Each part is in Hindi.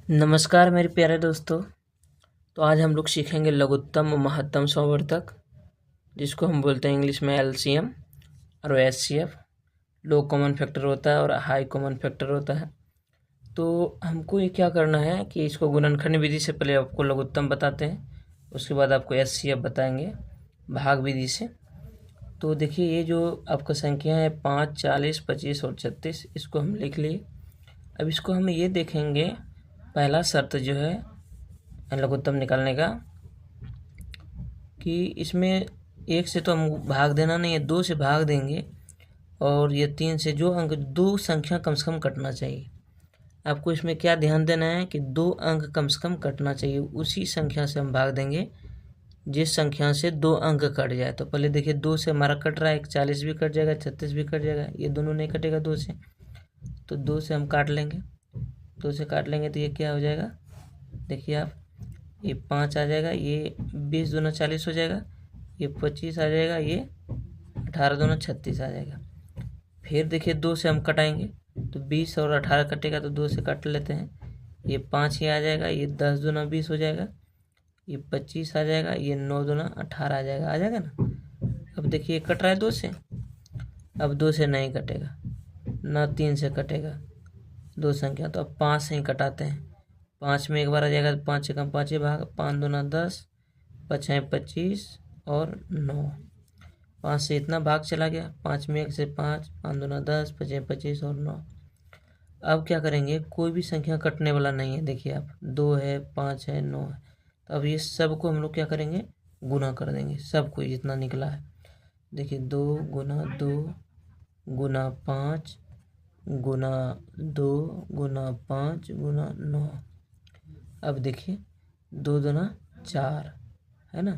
नमस्कार मेरे प्यारे दोस्तों। तो आज हम लोग सीखेंगे लघुत्तम और महत्तम संवर्धक, जिसको हम बोलते हैं इंग्लिश में एलसीएम और एचसीएफ। लो कॉमन फैक्टर होता है और हाई कॉमन फैक्टर होता है। तो हमको ये क्या करना है कि इसको गुणनखंड विधि से पहले आपको लघुत्तम बताते हैं, उसके बाद आपको एचसीएफ बताएंगे भाग विधि से। तो देखिए, ये जो आपका संख्या है 5, 40, 25 और 36, इसको हम लिख लिए। अब इसको हम ये देखेंगे, पहला शर्त जो है लघुत्तम निकालने का, कि इसमें 1 से तो हम भाग देना नहीं है, 2 से भाग देंगे। और ये 3 से जो अंक, 2 संख्या कम से कम कटना चाहिए। आपको इसमें क्या ध्यान देना है कि 2 अंक कम से कम कटना चाहिए, उसी संख्या से हम भाग देंगे जिस संख्या से 2 अंक कट जाए। तो पहले देखिए, 2 से हमारा कट रहा है, 40 भी कट जाएगा, 36 भी कट जाएगा, ये दोनों नहीं कटेगा 2 से। तो 2 से हम काट लेंगे, 2 से काट लेंगे तो ये क्या हो जाएगा, देखिए आप, ये 5 आ जाएगा, ये 20 दूना 40 हो जाएगा, ये 25 आ जाएगा, ये 18 दूना 36 आ जाएगा। फिर देखिए, 2 से हम कटाएंगे तो 20 और 18 कटेगा, तो 2 से काट लेते हैं, ये 5 ही आ जाएगा, ये 10 दूना 20 हो जाएगा, ये 25 आ जाएगा, ये 9 दूना 18 आ जाएगा ना। अब देखिए, कट रहा है 2 से, अब 2 से नहीं कटेगा, ना 3 से कटेगा, 2 संख्या, तो अब 5 से ही कटाते हैं। 5 में एक बार आ जाएगा, 5 से कम 5 ही भाग, 5 दूना 10, 5 है 25 और 9, 5 से इतना भाग चला गया, 5 में 1 से 5, 5 दूना 10, 5 है 25 और 9। अब क्या करेंगे, कोई भी संख्या कटने वाला नहीं है, देखिए आप, 2 है, 5 है, 9 है। तो अब ये सब को हम लोग क्या करेंगे, गुना कर देंगे, सबको जितना निकला है। देखिए, 2 गुना 2 गुना 5 गुना 2 गुना 5 गुना 9। अब देखिए, 2 दूना 4 है ना,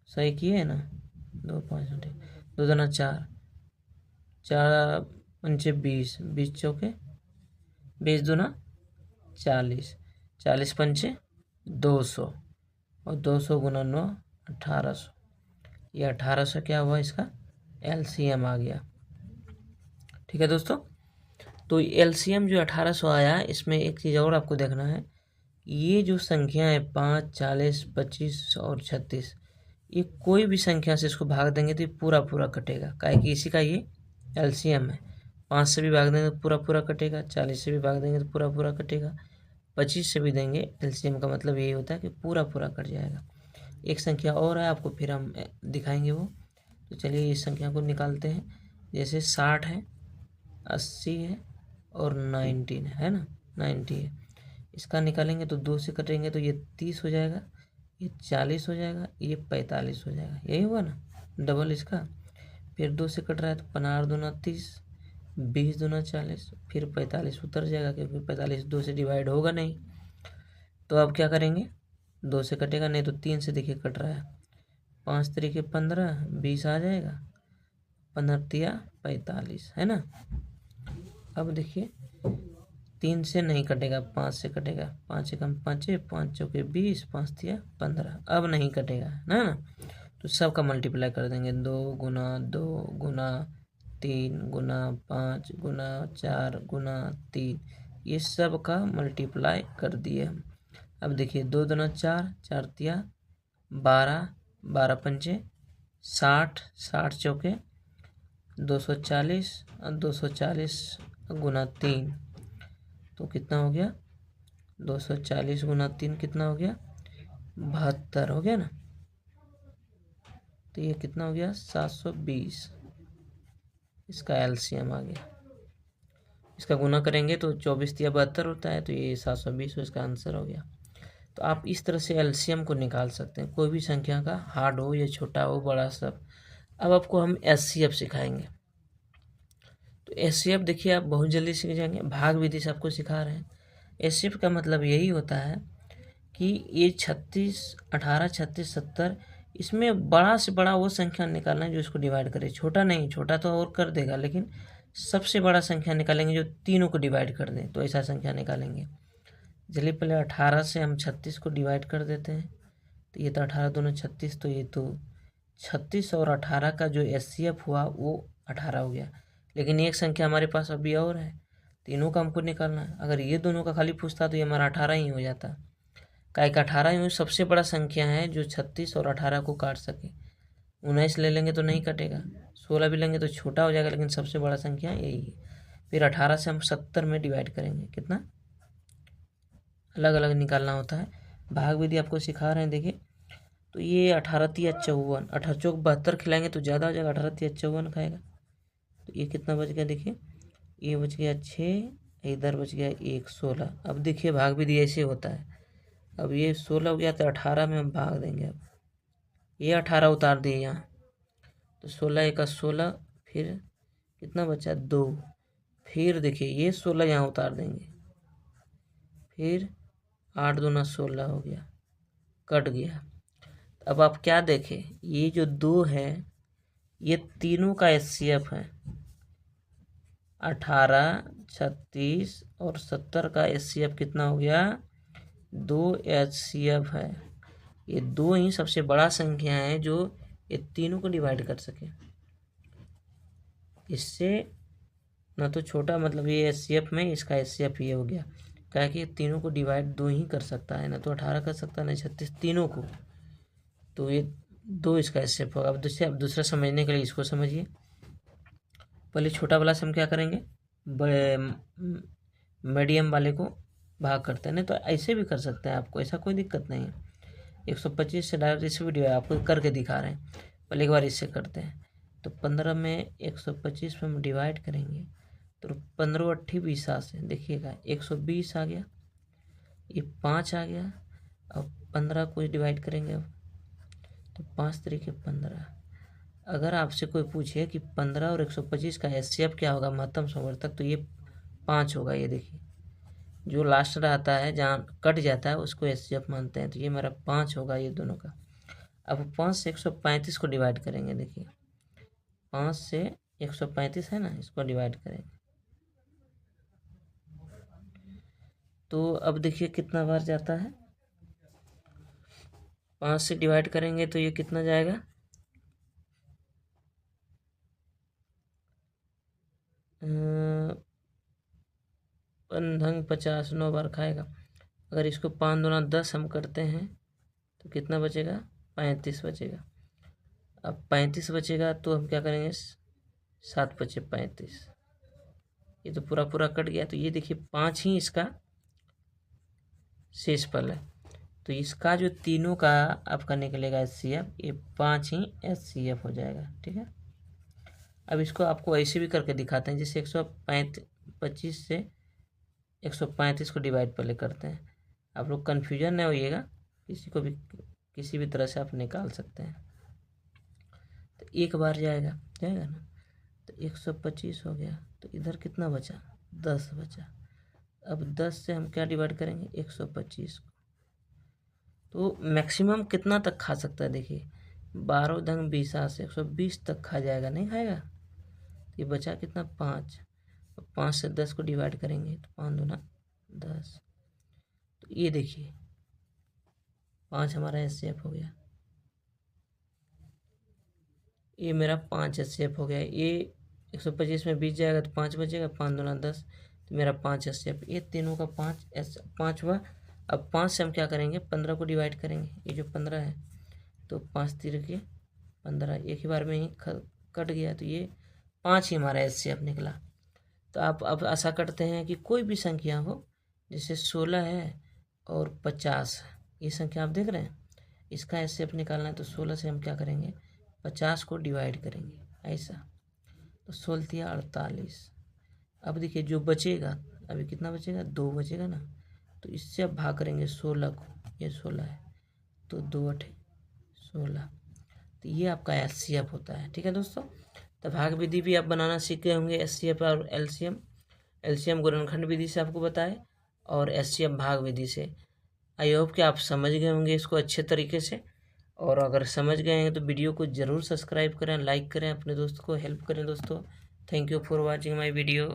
सही किए है ना, 2 5 ठीक, 2 दूना 4, 4 पंचे 20, 20 चौके 20 दूना 40, 40 पंचे 200 और 200 गुना 9 1800। ये 1800 क्या हुआ, इसका एलसीएम आ गया। ठीक है दोस्तों, तो एलसीएम जो 1800 आया, इसमें एक चीज़ और आपको देखना है, ये जो संख्या है 5, 40, 25 और 36, ये कोई भी संख्या से इसको भाग देंगे तो ये पूरा पूरा कटेगा, काहे कि इसी का ये एलसीएम है। 5 से भी भाग देंगे तो पूरा पूरा कटेगा, 40 से भी भाग देंगे तो पूरा पूरा कटेगा, 25 से भी देंगे, एलसीएम का मतलब यही होता है कि पूरा पूरा कट जाएगा। एक संख्या और है, आपको फिर हम दिखाएंगे वो। तो चलिए इस संख्या को निकालते हैं। जैसे 60 है, 80 है और 19 है ना, 90 है। इसका निकालेंगे तो 2 से कटेंगे तो ये 30 हो जाएगा, ये 40 हो जाएगा, ये 45 हो जाएगा, यही हुआ ना डबल इसका। फिर 2 से कट रहा है तो 15 दूना 30, 20 दूना 40, फिर 45 उतर जाएगा, क्योंकि 45 2 से डिवाइड होगा नहीं। तो अब क्या करेंगे, 2 से कटेगा नहीं तो 3 से देखिए कट रहा है, 5 तरीके 15, 20 आ जाएगा, 15 तिया 45 है ना। अब देखिए, 3 से नहीं कटेगा, 5 से कटेगा, 5 एकम 5, 5 चौके 20, 5 तिया 15, अब नहीं कटेगा ना। तो सबका मल्टीप्लाई कर देंगे, 2 गुना 2 गुना 3 गुना 5 गुना 4 गुना 3, ये सब का मल्टीप्लाई कर दिए हम। अब देखिए, 2 दूना 4, 4 तिया 12, 12 पंचे 60, 60 चौके 240 और 240 गुना 3, तो कितना हो गया, 240 गुना 3 कितना हो गया, 72 हो गया ना। तो ये कितना हो गया, 720, इसका एलसीएम आ गया। इसका गुना करेंगे तो 24 या 72 होता है, तो ये 720 इसका आंसर हो गया। तो आप इस तरह से एलसीएम को निकाल सकते हैं, कोई भी संख्या का, हार्ड हो या छोटा हो, बड़ा सब। अब आपको हम एचसीएफ सिखाएंगे। तो एचसीएफ देखिए, आप बहुत जल्दी सीख जाएंगे, भाग विधि से आपको सिखा रहे हैं। एचसीएफ का मतलब यही होता है कि ये 36, 18, 36, 70, इसमें बड़ा से बड़ा वो संख्या निकालना है जो इसको डिवाइड करे, छोटा नहीं, छोटा तो और कर देगा, लेकिन सबसे बड़ा संख्या निकालेंगे जो तीनों को डिवाइड कर दें, तो ऐसा संख्या निकालेंगे। चलिए, पहले 18 से हम 36 को डिवाइड कर देते हैं, तो ये तो 18 दोनों 36, तो ये तो 36 और 18 का जो एचसीएफ हुआ वो 18 हो गया। लेकिन एक संख्या हमारे पास अभी और है, तीनों का हमको निकालना है। अगर ये दोनों का खाली पूछता तो ये हमारा 18 ही हो जाता। का एक 18 ही सबसे बड़ा संख्या है जो 36 और 18 को काट सके। 19 ले लेंगे तो नहीं कटेगा, 16 भी लेंगे तो छोटा हो जाएगा, लेकिन सबसे बड़ा संख्या यही है। फिर 18 से हम 70 में डिवाइड करेंगे, कितना अलग अलग निकालना होता है। भाग विधि आपको सिखा रहे हैं, देखिए। तो ये 18 तिया 54, 18 चौक 72 खिलाएंगे तो ज़्यादा हो जाएगा, 18 तिया 54 खाएगा। तो ये कितना बच गया, देखिए ये बच गया 6, इधर बच गया 1, 16। अब देखिए भाग विधि ऐसे होता है। अब ये 16 हो गया तो 18 में हम भाग देंगे। अब ये 18 उतार दिए यहाँ, तो 16 1 16, फिर कितना बचा 2। फिर देखिए ये 16 यहाँ उतार देंगे, फिर 8 दूना 16 हो गया, कट गया। अब आप क्या देखें, ये जो 2 है ये तीनों का HCF है। 18, 36 और 70 का HCF कितना हो गया, 2 HCF है। ये 2 ही सबसे बड़ा संख्या है जो ये तीनों को डिवाइड कर सके। इससे ना तो छोटा, मतलब ये HCF में इसका HCF ये हो गया, क्या कि तीनों को डिवाइड 2 ही कर सकता है, ना तो 18 कर सकता है ना 36, तीनों को। तो ये 2 इसका HCF होगा। अब दूसरा समझने के लिए इसको समझिए। पहले छोटा वाला से हम क्या करेंगे, बड़े मीडियम वाले को भाग करते हैं। नहीं तो ऐसे भी कर सकते हैं, आपको ऐसा कोई दिक्कत नहीं है। 125 से डायरेक्ट इस वीडियो है, आपको करके दिखा रहे हैं। पहले एक बार इससे करते हैं। तो 15 में 125 में हम डिवाइड करेंगे तो 15 8 20 से देखिएगा 120 आ गया, ये 5 आ गया। अब 15 को डिवाइड करेंगे, अब तो 5 तरीके 15। अगर आपसे कोई पूछे कि 15 और 125 का HCF क्या होगा महत्तम समवर्तक, तो ये 5 होगा। ये देखिए जो लास्ट रहता है, जहाँ कट जाता है उसको HCF मानते हैं। तो ये मेरा 5 होगा ये दोनों का। अब 5 से 135 को डिवाइड करेंगे, देखिए 5 से 135 है ना, इसको डिवाइड करेंगे तो अब देखिए कितना बार जाता है। 5 से डिवाइड करेंगे तो ये कितना जाएगा, 50 9 बार खाएगा। अगर इसको 5 दूना 10 हम करते हैं तो कितना बचेगा, 35 बचेगा। अब 35 बचेगा तो हम क्या करेंगे, 7 बचे 35, ये तो पूरा पूरा कट गया। तो ये देखिए 5 ही इसका शेष फल है। तो इसका जो तीनों का आपका निकलेगा HCF, ये 5 ही HCF हो जाएगा, ठीक है। अब इसको आपको ऐसे भी करके दिखाते हैं, जैसे 125 से 135 को डिवाइड पहले करते हैं। आप लोग कन्फ्यूजन नहीं होइएगा, किसी को भी किसी भी तरह से आप निकाल सकते हैं। तो एक बार जाएगा ना, तो 125 हो गया। तो इधर कितना बचा, 10 बचा। अब 10 से हम क्या डिवाइड करेंगे, 125 को। तो मैक्सिमम कितना तक खा सकता है, देखिए 12 दंग 20 से 120 तक खा जाएगा, नहीं खाएगा। ये बचा कितना, 5। 5 से 10 को डिवाइड करेंगे तो 5 दूना 10। तो ये देखिए 5 हमारा HCF हो गया, ये मेरा 5 HCF हो गया। ये 125 में 20 जाएगा तो 5 बचेगा, 5 दूना 10, तो मेरा 5 HCF। ये तीनों का 5 हुआ। अब 5 से हम क्या करेंगे, 15 को डिवाइड करेंगे। ये जो 15 है तो 5 तिरके 15, एक ही बार में ही कट गया। तो ये 5 ही हमारा HCF निकला। तो आप अब ऐसा करते हैं कि कोई भी संख्या हो, जैसे 16 है और 50, ये संख्या आप देख रहे हैं, इसका HCF निकालना है। तो 16 से हम क्या करेंगे, 50 को डिवाइड करेंगे, ऐसा। तो 16 तिया 48। अब देखिए जो बचेगा, अभी कितना बचेगा, 2 बचेगा ना। तो इससे अब भाग करेंगे 16 को, ये 16 है तो 2 8 16। तो ये आपका HCF होता है, ठीक है दोस्तों। तो भाग विधि भी आप बनाना सीख गए होंगे, HCF और LCM गुणनखंड विधि से आपको बताए, और HCF भाग विधि से। आई होप कि आप समझ गए होंगे इसको अच्छे तरीके से। और अगर समझ गए हैं तो वीडियो को ज़रूर सब्सक्राइब करें, लाइक करें, अपने दोस्त को हेल्प करें दोस्तों। Thank you for watching my video.